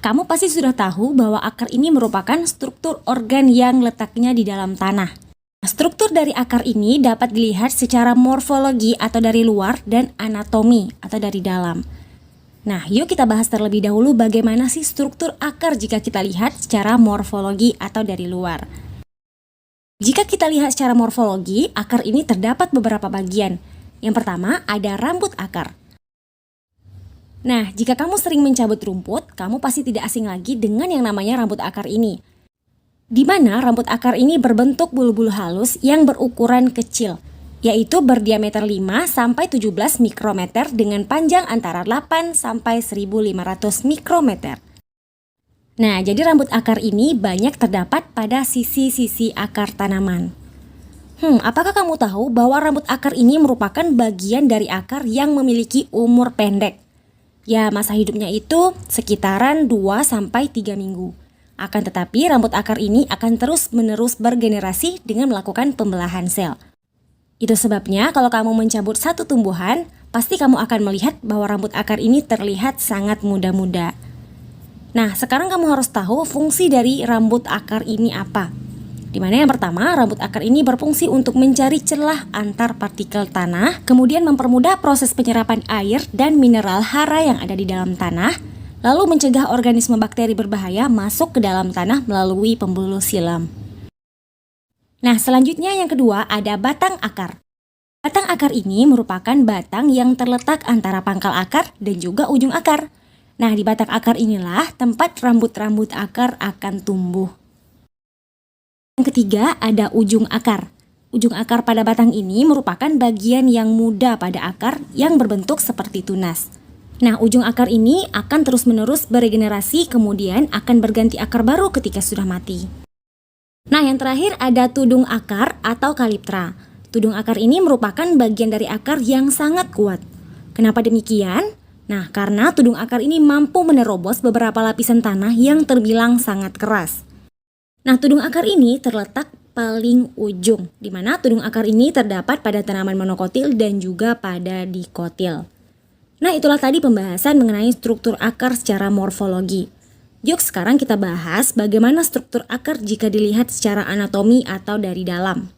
kamu pasti sudah tahu bahwa akar ini merupakan struktur organ yang letaknya di dalam tanah. Struktur dari akar ini dapat dilihat secara morfologi atau dari luar dan anatomi atau dari dalam. Nah, yuk kita bahas terlebih dahulu bagaimana sih struktur akar jika kita lihat secara morfologi atau dari luar. Jika kita lihat secara morfologi, akar ini terdapat beberapa bagian. Yang pertama, ada rambut akar. Nah, jika kamu sering mencabut rumput, kamu pasti tidak asing lagi dengan yang namanya rambut akar ini. Di mana rambut akar ini berbentuk bulu-bulu halus yang berukuran kecil, yaitu berdiameter 5-17 mikrometer dengan panjang antara 8-1500 mikrometer. Nah, jadi rambut akar ini banyak terdapat pada sisi-sisi akar tanaman. Apakah kamu tahu bahwa rambut akar ini merupakan bagian dari akar yang memiliki umur pendek? Ya, masa hidupnya itu sekitaran 2-3 minggu. Akan tetapi, rambut akar ini akan terus-menerus bergenerasi dengan melakukan pembelahan sel. Itu sebabnya kalau kamu mencabut satu tumbuhan, pasti kamu akan melihat bahwa rambut akar ini terlihat sangat muda-muda. Nah, sekarang kamu harus tahu fungsi dari rambut akar ini apa. Dimana yang pertama, rambut akar ini berfungsi untuk mencari celah antar partikel tanah, kemudian mempermudah proses penyerapan air dan mineral hara yang ada di dalam tanah, lalu mencegah organisme bakteri berbahaya masuk ke dalam tanah melalui pembuluh silam. Nah, selanjutnya yang kedua ada batang akar. Batang akar ini merupakan batang yang terletak antara pangkal akar dan juga ujung akar. Nah, di batang akar inilah tempat rambut-rambut akar akan tumbuh. Yang ketiga ada ujung akar. Ujung akar pada batang ini merupakan bagian yang muda pada akar yang berbentuk seperti tunas. Nah, ujung akar ini akan terus-menerus beregenerasi kemudian akan berganti akar baru ketika sudah mati. Nah, yang terakhir ada tudung akar atau kaliptra. Tudung akar ini merupakan bagian dari akar yang sangat kuat. Kenapa demikian? Nah, karena tudung akar ini mampu menerobos beberapa lapisan tanah yang terbilang sangat keras. Nah, tudung akar ini terletak paling ujung, di mana tudung akar ini terdapat pada tanaman monokotil dan juga pada dikotil. Nah, itulah tadi pembahasan mengenai struktur akar secara morfologi. Yuk sekarang kita bahas bagaimana struktur akar jika dilihat secara anatomi atau dari dalam.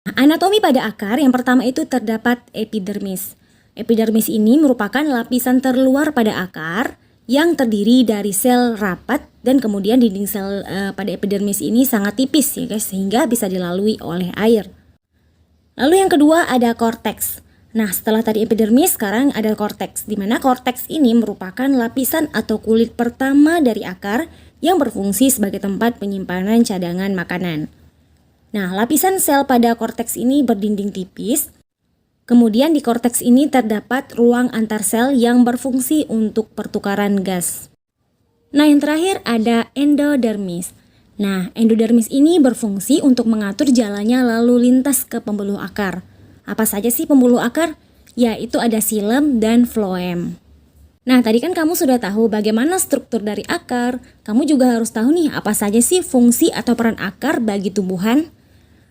Nah, anatomi pada akar yang pertama itu terdapat epidermis. Epidermis ini merupakan lapisan terluar pada akar yang terdiri dari sel rapat dan kemudian dinding sel pada epidermis ini sangat tipis ya guys, sehingga bisa dilalui oleh air. Lalu yang kedua ada korteks. Nah, setelah tadi epidermis, sekarang ada korteks, di mana korteks ini merupakan lapisan atau kulit pertama dari akar yang berfungsi sebagai tempat penyimpanan cadangan makanan. Nah, lapisan sel pada korteks ini berdinding tipis. Kemudian di korteks ini terdapat ruang antar sel yang berfungsi untuk pertukaran gas. Nah, yang terakhir ada endodermis. Nah, endodermis ini berfungsi untuk mengatur jalannya lalu lintas ke pembuluh akar. Apa saja sih pembuluh akar? Yaitu ada xilem dan floem. Nah, tadi kan kamu sudah tahu bagaimana struktur dari akar. Kamu juga harus tahu nih apa saja sih fungsi atau peran akar bagi tumbuhan.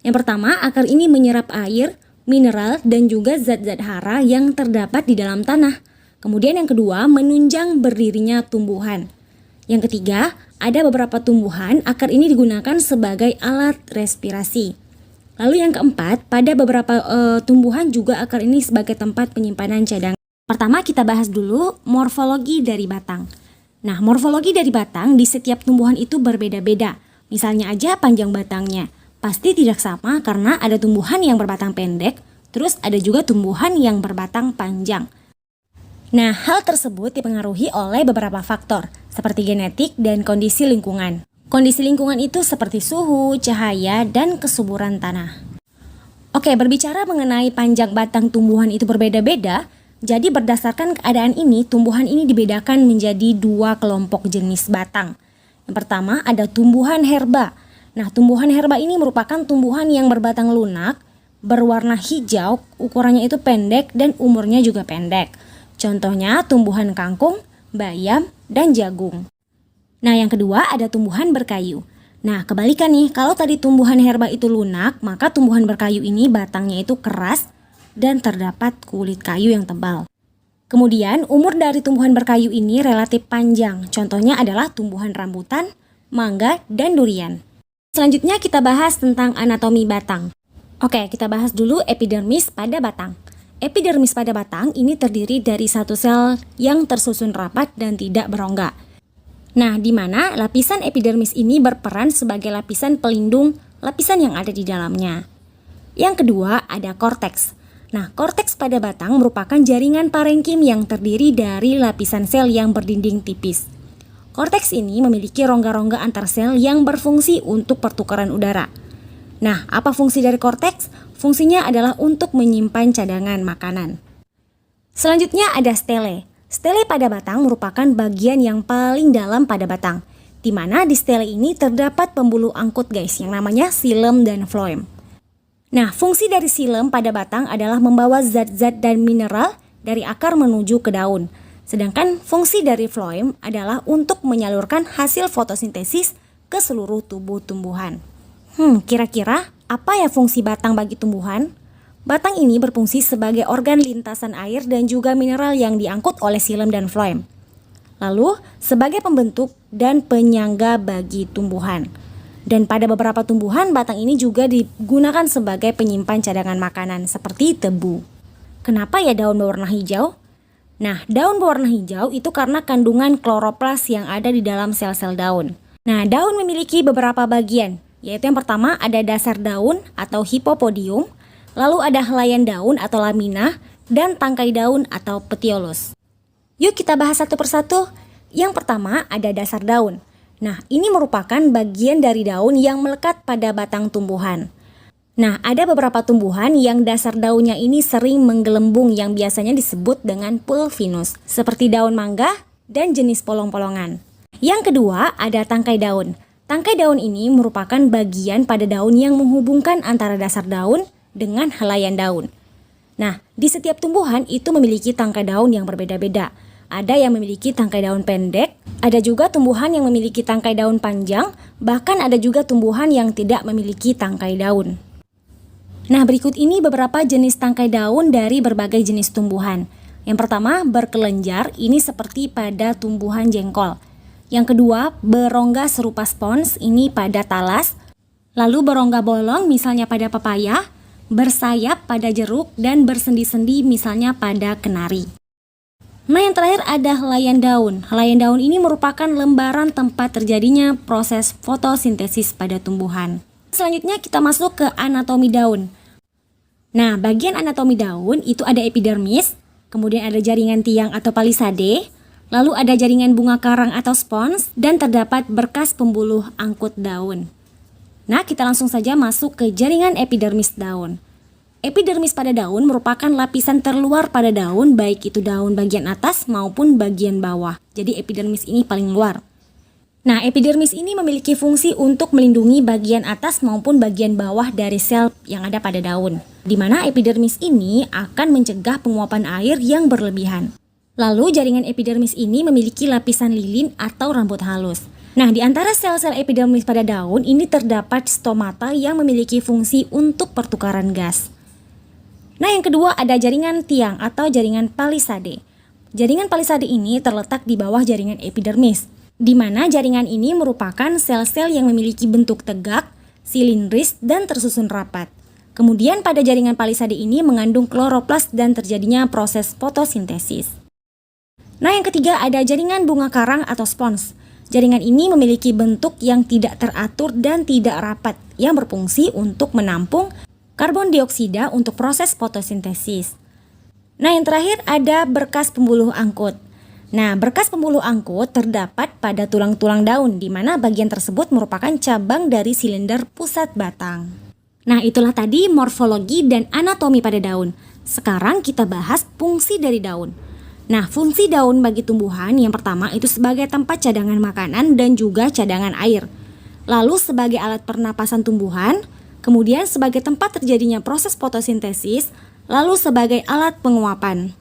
Yang pertama, akar ini menyerap air, mineral, dan juga zat-zat hara yang terdapat di dalam tanah. Kemudian yang kedua, menunjang berdirinya tumbuhan. Yang ketiga, ada beberapa tumbuhan akar ini digunakan sebagai alat respirasi. Lalu yang keempat, pada beberapa tumbuhan juga akar ini sebagai tempat penyimpanan cadangan. Pertama kita bahas dulu morfologi dari batang. Nah, morfologi dari batang di setiap tumbuhan itu berbeda-beda. Misalnya aja panjang batangnya. Pasti tidak sama karena ada tumbuhan yang berbatang pendek, terus ada juga tumbuhan yang berbatang panjang. Nah, hal tersebut dipengaruhi oleh beberapa faktor, seperti genetik dan kondisi lingkungan. Kondisi lingkungan itu seperti suhu, cahaya, dan kesuburan tanah. Oke, berbicara mengenai panjang batang tumbuhan itu berbeda-beda, jadi berdasarkan keadaan ini, tumbuhan ini dibedakan menjadi dua kelompok jenis batang. Yang pertama ada tumbuhan herba. Nah, tumbuhan herba ini merupakan tumbuhan yang berbatang lunak, berwarna hijau, ukurannya itu pendek, dan umurnya juga pendek. Contohnya tumbuhan kangkung, bayam, dan jagung. Nah, yang kedua ada tumbuhan berkayu. Nah, kebalikan nih, kalau tadi tumbuhan herba itu lunak, maka tumbuhan berkayu ini batangnya itu keras dan terdapat kulit kayu yang tebal. Kemudian, umur dari tumbuhan berkayu ini relatif panjang. Contohnya adalah tumbuhan rambutan, mangga, dan durian. Selanjutnya kita bahas tentang anatomi batang. Oke, kita bahas dulu epidermis pada batang. Epidermis pada batang ini terdiri dari satu sel yang tersusun rapat dan tidak berongga. Nah, di mana lapisan epidermis ini berperan sebagai lapisan pelindung lapisan yang ada di dalamnya. Yang kedua, ada korteks. Nah, korteks pada batang merupakan jaringan parenkim yang terdiri dari lapisan sel yang berdinding tipis. Korteks ini memiliki rongga-rongga antar sel yang berfungsi untuk pertukaran udara. Nah, apa fungsi dari korteks? Fungsinya adalah untuk menyimpan cadangan makanan. Selanjutnya ada stele. Stele pada batang merupakan bagian yang paling dalam pada batang, di mana di stele ini terdapat pembuluh angkut guys, yang namanya xilem dan floem. Nah, fungsi dari xilem pada batang adalah membawa zat-zat dan mineral dari akar menuju ke daun. Sedangkan fungsi dari floem adalah untuk menyalurkan hasil fotosintesis ke seluruh tubuh tumbuhan. Kira-kira apa ya fungsi batang bagi tumbuhan? Batang ini berfungsi sebagai organ lintasan air dan juga mineral yang diangkut oleh xilem dan floem. Lalu, sebagai pembentuk dan penyangga bagi tumbuhan. Dan pada beberapa tumbuhan, batang ini juga digunakan sebagai penyimpan cadangan makanan seperti tebu. Kenapa ya daun berwarna hijau? Nah, daun berwarna hijau itu karena kandungan kloroplas yang ada di dalam sel-sel daun. Nah, daun memiliki beberapa bagian, yaitu yang pertama ada dasar daun atau hipopodium, lalu ada helaian daun atau lamina, dan tangkai daun atau petiolus. Yuk kita bahas satu persatu. Yang pertama ada dasar daun. Nah, ini merupakan bagian dari daun yang melekat pada batang tumbuhan. Nah, ada beberapa tumbuhan yang dasar daunnya ini sering menggelembung yang biasanya disebut dengan pulvinus, seperti daun mangga dan jenis polong-polongan. Yang kedua, ada tangkai daun. Tangkai daun ini merupakan bagian pada daun yang menghubungkan antara dasar daun dengan helaian daun. Nah, di setiap tumbuhan itu memiliki tangkai daun yang berbeda-beda. Ada yang memiliki tangkai daun pendek, ada juga tumbuhan yang memiliki tangkai daun panjang, bahkan ada juga tumbuhan yang tidak memiliki tangkai daun. Nah, berikut ini beberapa jenis tangkai daun dari berbagai jenis tumbuhan. Yang pertama, berkelenjar, ini seperti pada tumbuhan jengkol. Yang kedua, berongga serupa spons, ini pada talas. Lalu berongga bolong, misalnya pada pepaya, bersayap pada jeruk, dan bersendi-sendi misalnya pada kenari. Nah, yang terakhir ada helaian daun. Helaian daun ini merupakan lembaran tempat terjadinya proses fotosintesis pada tumbuhan. Selanjutnya kita masuk ke anatomi daun. Nah, bagian anatomi daun itu ada epidermis, kemudian ada jaringan tiang atau palisade, lalu ada jaringan bunga karang atau spons, dan terdapat berkas pembuluh angkut daun. Nah, kita langsung saja masuk ke jaringan epidermis daun. Epidermis pada daun merupakan lapisan terluar pada daun, baik itu daun bagian atas maupun bagian bawah. Jadi epidermis ini paling luar. Nah, epidermis ini memiliki fungsi untuk melindungi bagian atas maupun bagian bawah dari sel yang ada pada daun. Di mana epidermis ini akan mencegah penguapan air yang berlebihan. Lalu jaringan epidermis ini memiliki lapisan lilin atau rambut halus. Nah, di antara sel-sel epidermis pada daun ini terdapat stomata yang memiliki fungsi untuk pertukaran gas. Nah, yang kedua ada jaringan tiang atau jaringan palisade. Jaringan palisade ini terletak di bawah jaringan epidermis, di mana jaringan ini merupakan sel-sel yang memiliki bentuk tegak, silindris, dan tersusun rapat. Kemudian pada jaringan palisade ini mengandung kloroplas dan terjadinya proses fotosintesis. Nah, yang ketiga ada jaringan bunga karang atau spons. Jaringan ini memiliki bentuk yang tidak teratur dan tidak rapat, yang berfungsi untuk menampung karbon dioksida untuk proses fotosintesis. Nah, yang terakhir ada berkas pembuluh angkut. Nah, berkas pembuluh angkut terdapat pada tulang-tulang daun, di mana bagian tersebut merupakan cabang dari silinder pusat batang. Nah, itulah tadi morfologi dan anatomi pada daun. Sekarang kita bahas fungsi dari daun. Nah, fungsi daun bagi tumbuhan yang pertama itu sebagai tempat cadangan makanan dan juga cadangan air. Lalu sebagai alat pernapasan tumbuhan, kemudian sebagai tempat terjadinya proses fotosintesis, lalu sebagai alat penguapan.